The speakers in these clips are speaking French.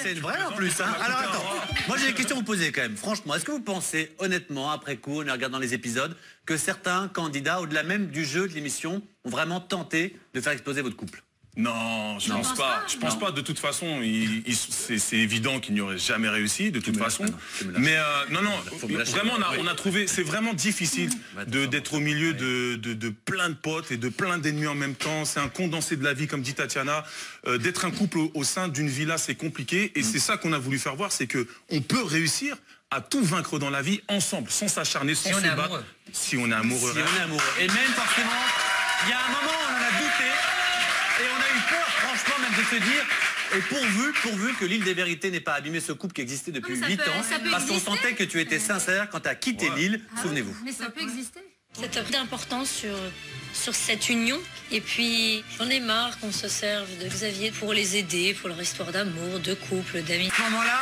C'est vrai en plus. Hein. Alors attends, moi j'ai des questions à vous poser quand même. Franchement, est-ce que vous pensez honnêtement, après coup, en regardant les épisodes, que certains candidats, au-delà même du jeu de l'émission, ont vraiment tenté de faire exploser votre couple? Non, je pense pas. Je pense pas. De toute façon, c'est évident qu'il n'y aurait jamais réussi, de toute façon. Mais non, vraiment, on a trouvé. C'est vraiment difficile d'être au milieu de plein de potes et de plein d'ennemis en même temps. C'est un condensé de la vie, comme dit Tatiana. D'être un couple au sein d'une villa, c'est compliqué. Et c'est ça qu'on a voulu faire voir, c'est que on peut réussir à tout vaincre dans la vie ensemble, sans s'acharner, sans se battre. Si on est amoureux. Si on est amoureux. Et même forcément, il y a un moment où on en a douté. Et on a eu peur, franchement, même de se dire, et pourvu que l'île des vérités n'ait pas abîmé ce couple qui existait depuis 8 ans, parce qu'on sentait que tu étais sincère quand tu as quitté l'île, souvenez-vous. Mais ça peut exister. C'est d'importance sur cette union. Et puis, j'en ai marre qu'on se serve de Xavier pour les aider, pour leur histoire d'amour, de couple, d'amis. À ce moment-là,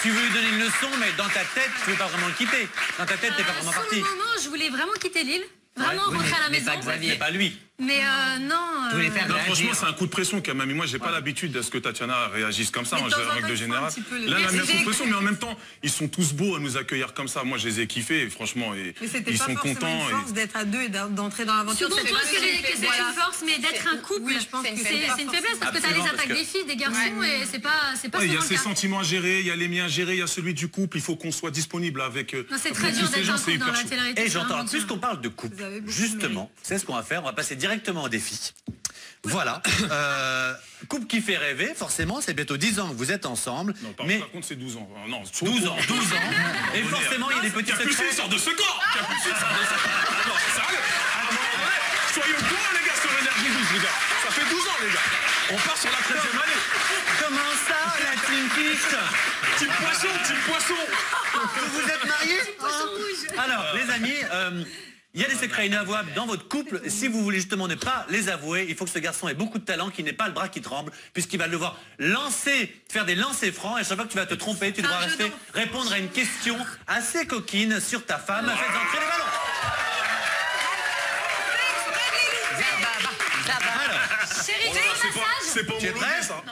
tu veux lui donner une leçon, mais dans ta tête, tu veux pas vraiment le quitter. Dans ta tête, t'es pas vraiment parti. Sur le moment, je voulais vraiment quitter l'île. Vraiment rentrer à la maison. Mais pas lui. Mais non. Non, franchement, c'est un coup de pression quand même. Et moi, j'ai pas l'habitude à ce que Tatiana réagisse comme ça, en règle générale. Là, la même coup de pression, mais en même temps, ils sont tous beaux à nous accueillir comme ça. Moi, je les ai kiffés, et franchement, et ils sont contents. Une force d'être à deux et d'entrer dans l'aventure. Je pense que c'est une force, mais d'être un couple, je pense que c'est une faiblesse parce que t'as les attaques des filles, des garçons, et c'est pas. Il y a ses sentiments à gérer, il y a les miens à gérer, il y a celui du couple. Il faut qu'on soit disponible avec. C'est très dur d'être un couple dans la télé-réalité. Et j'entends, puisqu'on parle de couple, justement, c'est ce qu'on va faire. On va passer directement au défi. Voilà. Couple qui fait rêver, forcément, c'est bientôt 10 ans que vous êtes ensemble. Non, par contre, c'est 12 ans. Non, 12 ans. Et forcément, il y a des petits secrets. Capucine sort de ce corps. Non, sérieux. Soyons courants, les gars, sur l'énergie 12, les gars. Ça fait 12 ans, les gars. On part sur la 13e année. Comment ça, la Team Fish? Team poisson. Vous vous êtes mariés? Alors, les amis... il y a des secrets inavouables dans votre couple. Si vous voulez justement ne pas les avouer, il faut que ce garçon ait beaucoup de talent, qu'il n'ait pas le bras qui tremble, puisqu'il va devoir faire des lancers francs. Et à chaque fois que tu vas te tromper, tu devras répondre à une question assez coquine sur ta femme. Faites entrer les ballons. C'est pas tu es prêt? ça.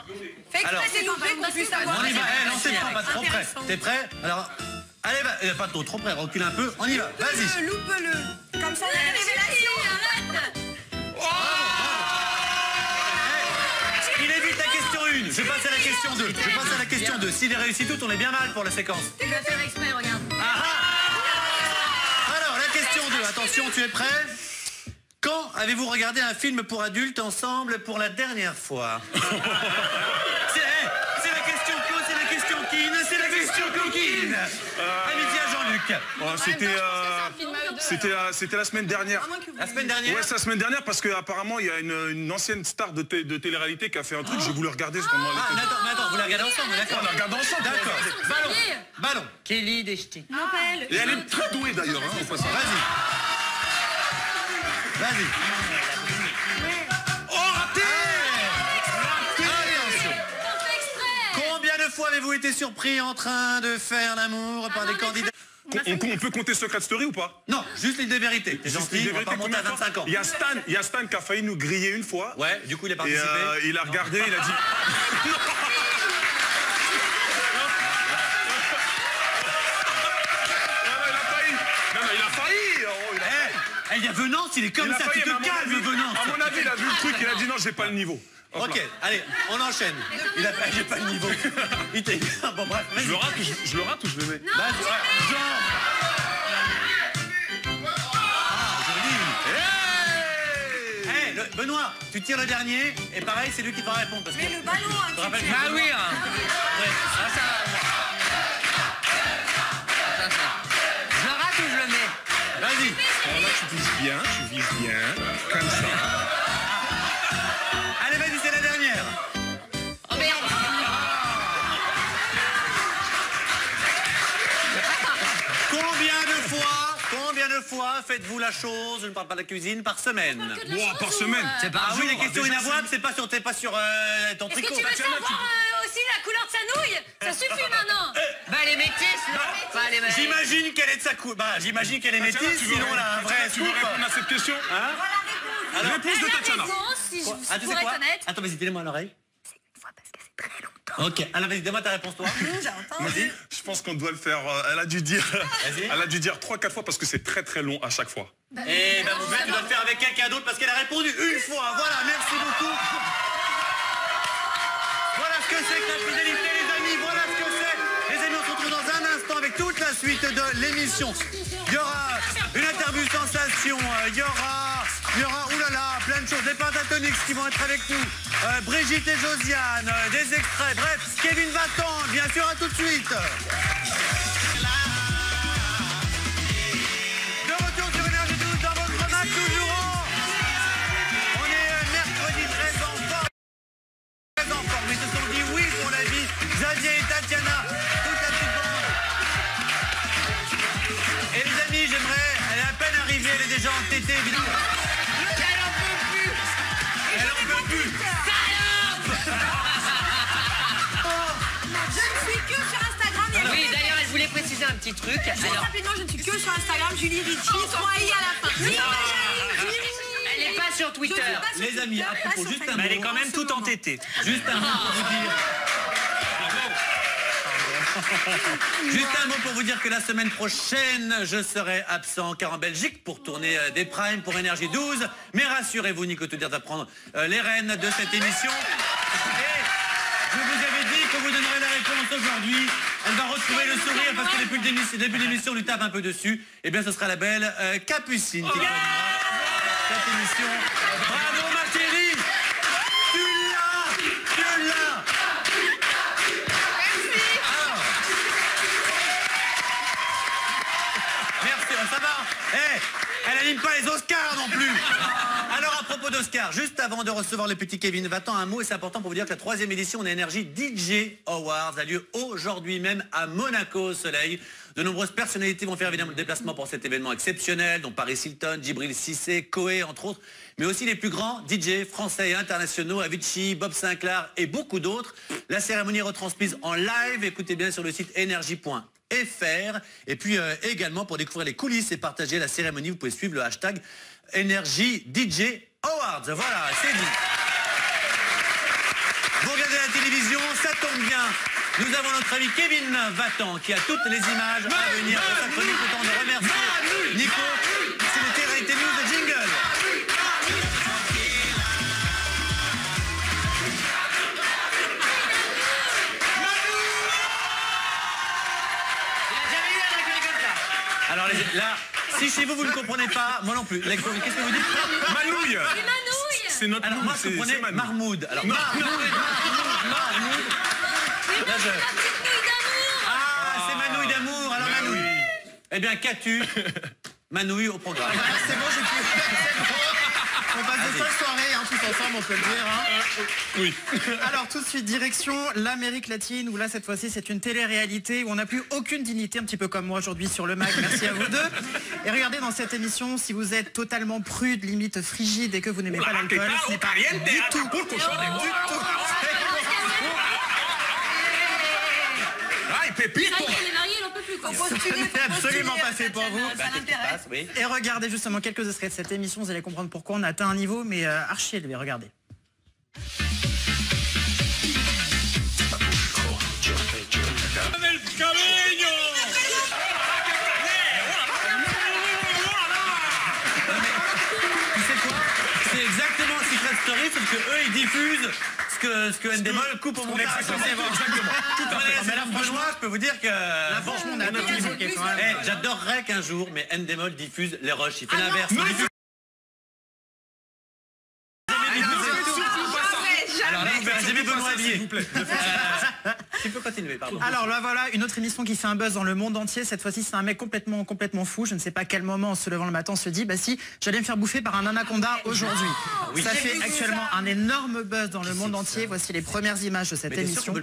Alors, s'il vous plaît, qu'on puisse savoir. On y va. Lancez francs, pas trop près. T'es prêt? Alors, allez, pas trop près, recule un peu. On y va. Vas-y. Loupe-le. Comme ça, on a la révélation. Il évite la question 1. Je passe à la question 2. S'il est réussi tout, on est bien mal pour la séquence. Tu vas faire exprès, regarde. Alors, la question 2. Attention, tu es prêt? Quand avez-vous regardé un film pour adultes ensemble pour la dernière fois? C'est la question coquine. Amitié à Jean-Luc. C'était la semaine dernière. La semaine dernière? Ouais, c'est la semaine dernière parce qu'apparemment il y a une ancienne star de télé-réalité qui a fait un truc, j'ai voulu regarder ce moment. Mais attends, vous la regardez ensemble, d'accord? On la regarde ensemble. D'accord. Ballon. Kelly Deschty. Et elle est très douée d'ailleurs, hein, au passage. Vas-y. Oh, raté! Attention. Combien de fois avez-vous été surpris en train de faire l'amour par des candidats? On peut compter Secret Story ou pas? Non, juste l'île des vérités. T'es gentil, on va pas monter à 25 ans. Il y a Stan qui a failli nous griller une fois. Ouais, du coup il a participé. Et il a regardé, il a dit... Il a failli. Il y a Venance, il est comme ça, tu te calmes, Venance. À mon avis, il a vu le truc, il a dit non, j'ai pas le niveau. Ok, allez, on enchaîne. J'ai pas le niveau. Bon bref, je le rate ou je le mets? Vas-y, Jean. Joli. Benoît, tu tires le dernier, et pareil, c'est lui qui va répondre. Parce mais que... le ballon, hein, Ah oui, hein. Je le rate ou je le mets? Vas-y. Alors là, tu vises bien, comme ça. Allez, vas-y, c'est la dernière. Oh merde. Combien de fois faites-vous la chose, je ne parle pas de la cuisine, par semaine? Par semaine? C'est pas Ah oui, les questions inavouables, c'est pas sur ton Est-ce tricot. que tu veux savoir aussi la couleur de sa nouille? Ça suffit maintenant. Bah les métis, non? J'imagine qu'elle est de sa coupe. Bah, j'imagine qu'elle est métisse, sinon on a un vrai Tu veux scoop. répondre à cette question? Alors, réponse de Tatiana. Si je tu sais pourrais quoi? connaître. Attends, vas-y, dis-le-moi à l'oreille. C'est une fois parce que c'est très longtemps. Ok, alors vas-y, donne-moi ta réponse, toi. J'entends. Vas-y. Je pense qu'on doit le faire. Elle a dû dire 3-4 fois parce que c'est très très long à chaque fois. Eh ben mon tu dois le faire avec quelqu'un d'autre parce qu'elle a répondu une fois. Voilà, merci beaucoup. Voilà ce que c'est que la fidélité, les amis. Voilà ce que c'est. Les amis, on se retrouve dans un instant avec toute la suite de l'émission. Il y aura une interview sensation. Il y aura, oulala, plein de choses. Les Pentatonix qui vont être avec nous. Brigitte et Josiane, des extraits. Bref, Kevin Vatan, bien sûr, à tout de suite. De retour sur Énergie 12 dans votre match toujours. On est mercredi 13 en forme. Ils se sont dit oui pour la vie. Xavier et Tatiana, toute la petite bande. Et les amis, j'aimerais, elle est à peine arrivée, elle est déjà entêtée, évidemment. Elle en peut plus. Je ne suis que sur Instagram. Oui, d'ailleurs, elle voulait préciser un petit truc. Alors, rapidement, je ne suis que sur Instagram. Julie Ritchie, 3i à la fin. Elle n'est pas sur Twitter. Les amis, à propos, juste un mot. Mais elle est quand même toute entêtée. Juste un mot pour vous dire. Juste un mot pour vous dire que la semaine prochaine, je serai absent car en Belgique pour tourner des primes pour Énergie 12. Mais rassurez-vous, Nico Touder va prendre les rênes de cette émission. Et je vous avais dit que vous donnerez la réponse aujourd'hui. Elle va retrouver le sourire parce que depuis le début de l'émission, on lui tape un peu dessus. Et bien, ce sera la belle Capucine qui gagnera cette émission. Bravo, ma chérie. Tu l'as. Merci, ça va. Elle anime pas les Oscars non plus. Alors à propos d'Oscars, juste avant de recevoir le petit Kevin Vatan, un mot, et c'est important pour vous dire que la 3e édition d'Énergie DJ Awards a lieu aujourd'hui même à Monaco au soleil. De nombreuses personnalités vont faire évidemment le déplacement pour cet événement exceptionnel, dont Paris Hilton, Djibril Cissé, Koé entre autres, mais aussi les plus grands DJ français et internationaux, Avicii, Bob Sinclair et beaucoup d'autres. La cérémonie est retransmise en live, écoutez bien sur le site énergie.fr. Et puis également pour découvrir les coulisses et partager la cérémonie, vous pouvez suivre le hashtag Énergie DJ Awards. Voilà, c'est dit. Vous regardez la télévision, ça tombe bien. Nous avons notre ami Kevin Vatan qui a toutes les images à venir de sa chronique. Autant de remercier Nico. C'est le Réalité News de Jingle. Alors là, si chez vous, vous ne comprenez pas, moi non plus. Qu'est-ce que vous dites? Manouille. C'est notre Alors moi, je comprenais Marmoud. Alors Marmoud. Là, c'est Manouille d'amour. Alors Manouille. Eh bien, qu'as-tu? Manouille au programme. C'est bon, j'ai plus. On passe de 5 soirées, tous ensemble, on peut le dire. Oui. Alors tout de suite, direction l'Amérique latine, où là cette fois-ci c'est une télé-réalité où on n'a plus aucune dignité, un petit peu comme moi aujourd'hui sur le Mac. Merci à vous deux. Et regardez dans cette émission, si vous êtes totalement prude, limite frigide et que vous n'aimez pas l'alcool, ce n'est pas du tout. C'est absolument pas fait pour vous. Et regardez justement quelques extraits de cette émission, vous allez comprendre pourquoi on a atteint un niveau mais archi élevé, regardez. C'est exactement Secret Story, sauf que eux ils diffusent ce que Endemol coupe au montage. Exactement. Mais là, franchement, je peux vous dire que... Là, franchement, on a un niveau qui est quand même... J'adorerais qu'un jour, mais Endemol diffuse les rushs. Il fait l'inverse. Alors là, vous verrez jamais Benoît habillé. S'il vous plaît. Tu peux continuer, pardon. Alors là, voilà, une autre émission qui fait un buzz dans le monde entier. Cette fois-ci, c'est un mec complètement fou. Je ne sais pas à quel moment, en se levant le matin, on se dit, bah si, j'allais me faire bouffer par un anaconda aujourd'hui. Ça fait actuellement un énorme buzz dans le monde entier. Voici les premières images de cette émission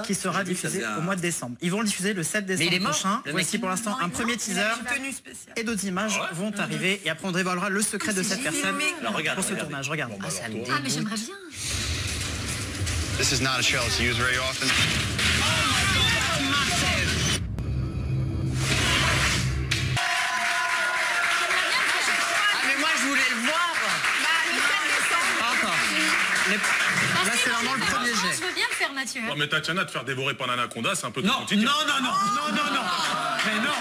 qui sera diffusée au mois de décembre. Ils vont le diffuser le 7 décembre prochain. Voici pour l'instant un premier teaser. Et d'autres images vont arriver. Et après, on dévoilera le secret de cette personne pour ce tournage. Regarde. Ah, mais j'aimerais bien. This is not a shell that's used very often. Mais moi, je voulais le voir. Là, c'est vraiment le premier jet. Je veux bien le faire Mathieu. Non mais Tatiana, te faire dévorer par un anaconda, c'est un peu Non, trop compliqué. non. Mais non.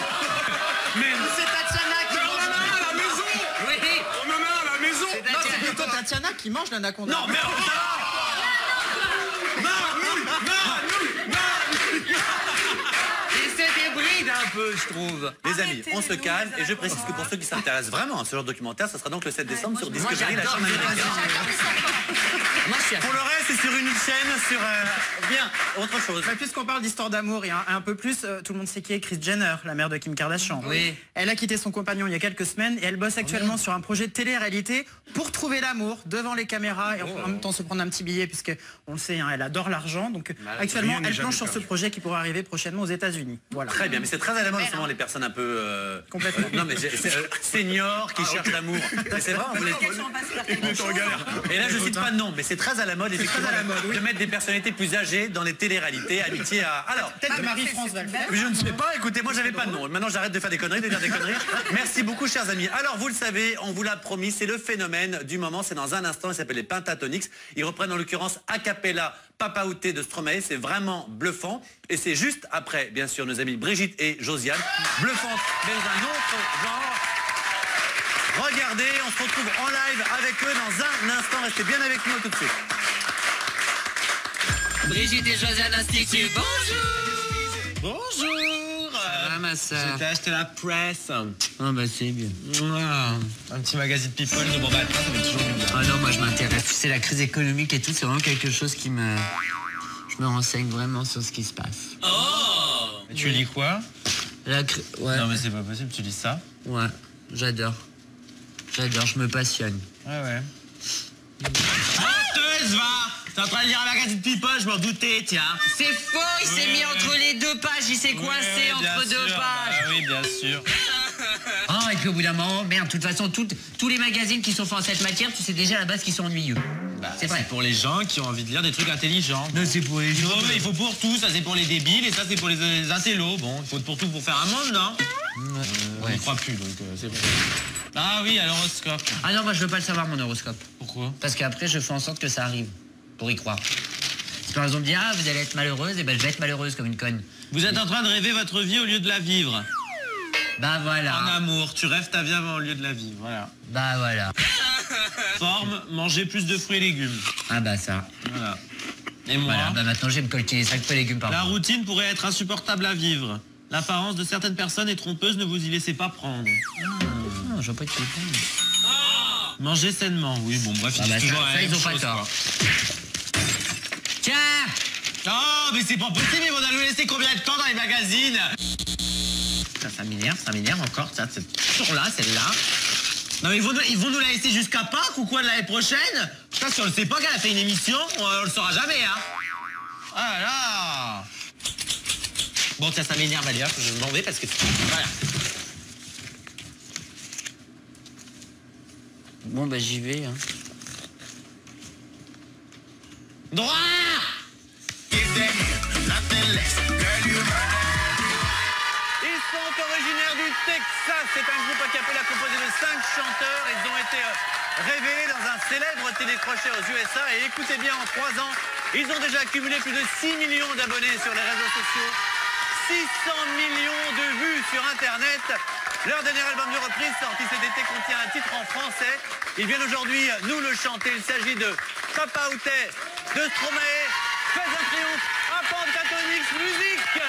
Mais C'est Tatiana qui mange. On en a à la maison. Oui. On en a à la maison. Non, c'est plutôt Tatiana qui mange l'anaconda. non, mais Il se débride un peu, je trouve. les amis, on se calme et je précise que pour ceux qui s'intéressent vraiment à ce genre de documentaire, ça sera donc le 7 décembre sur Discovery, la chaîne américaine. Moi, je suis à Pour le reste, c'est sur une chaîne, sur bien autre chose. Bah, puisqu'on parle d'histoire d'amour, il y a un peu plus, tout le monde sait qui est Kris Jenner, la mère de Kim Kardashian. Oui. Elle a quitté son compagnon il y a quelques semaines et elle bosse actuellement sur un projet de télé-réalité pour trouver l'amour devant les caméras et en même temps se prendre un petit billet puisque on le sait, hein, elle adore l'argent. Donc actuellement, rien n'est elle planche sur jamais ce projet qui pourrait arriver prochainement aux États-Unis. Voilà. Très bien, mais c'est très à la mode en ce moment les personnes un peu Complètement. non mais seniors qui cherchent l'amour. Mais c'est vrai, vous et là je cite pas de nom, mais c'est très à la mode effectivement de mettre des personnalités plus âgées dans les télé-réalités, amitié à. Alors Peut-être que Marie-France va le faire. je ne sais pas, écoutez, moi j'avais pas de nom. Maintenant j'arrête de faire des conneries, de dire des conneries. Merci beaucoup chers amis. Alors vous le savez, on vous l'a promis, c'est le phénomène du moment, c'est dans un instant, il s'appelle les Pentatonix. Ils reprennent en l'occurrence a cappella Papa Outé de Stromae, c'est vraiment bluffant. Et c'est juste après, bien sûr, nos amis Brigitte et Josiane. Bluffante, mais dans un autre genre. Regardez, on se retrouve en live avec eux dans un instant. Restez bien avec nous tout de suite. Brigitte et Josiane Institut, bonjour. Bonjour. Ah, ma sœur. J'ai acheté la presse. Ah bah c'est bien. Un petit magazine People de Boba, ça fait toujours du bien. Ah non, moi je m'intéresse. Tu sais, la crise économique et tout, c'est vraiment quelque chose qui me... Je me renseigne vraiment sur ce qui se passe. Oh. Tu lis quoi? Ouais. Non mais c'est pas possible, tu lis ça? Ouais, j'adore. J'adore, je me passionne. Ouais. Menteuse, va! T'es en train de lire un magazine People, je m'en doutais, tiens. C'est faux, il s'est mis entre les deux pages, il s'est coincé entre deux pages. Ah oui, bien sûr. Oh, et puis au bout d'un moment, merde, de toute façon, tous les magazines qui sont faits en cette matière, tu sais déjà à la base qu'ils sont ennuyeux. C'est vrai. Pour les gens qui ont envie de lire des trucs intelligents. Non, c'est pour les gens. Non, mais il faut pour tout, ça c'est pour les débiles et ça c'est pour les intellos. Bon, il faut pour tout pour faire un monde, non? On n'y croit plus, donc c'est bon. Ah oui, à l'horoscope. Ah non, moi je veux pas le savoir, mon horoscope. Pourquoi? Parce qu'après, je fais en sorte que ça arrive. Pour y croire. Si par exemple on me dit, ah, vous allez être malheureuse, et ben je vais être malheureuse comme une conne. Vous êtes en train de rêver votre vie au lieu de la vivre. Bah voilà. En amour, tu rêves ta vie au lieu de la vivre, voilà. Bah voilà. Forme, manger plus de fruits et légumes. Ah bah ça. Voilà. Et moi, Voilà, bah maintenant je vais me coltiner 5 fruits et légumes par la jour. routine pourrait être insupportable à vivre. L'apparence de certaines personnes est trompeuse, ne vous y laissez pas prendre. Non, je vois pas de quoi. Manger sainement, oui, bon, bref, Ah bah toujours ça, la même ils ont pas chose, tort. quoi. Tiens! Oh, mais c'est pas possible, ils vont nous laisser combien de temps dans les magazines? Ça m'énerve encore, ça, c'est toujours là, celle-là. Non mais ils vont nous la laisser jusqu'à Pâques ou quoi de l'année prochaine? Putain, si on le sait pas qu'elle a fait une émission, on le saura jamais, hein. Ah là. Bon, tiens, ça m'énerve, allez, hop, je m'en vais parce que... Voilà. Bon bah j'y vais, hein. Droit. Ils sont originaires du Texas. C'est un groupe a cappella composé de 5 chanteurs. Ils ont été révélés dans un célèbre télécrochet aux USA. Et écoutez bien, en 3 ans, ils ont déjà accumulé plus de 6 millions d'abonnés sur les réseaux sociaux. 600 millions de vues sur Internet. Leur dernier album de reprise sorti cet été contient un titre en français. Ils viennent aujourd'hui nous le chanter. Il s'agit de Papa Outé de Stromae. Faites un triomphe à Pentatonix Musique.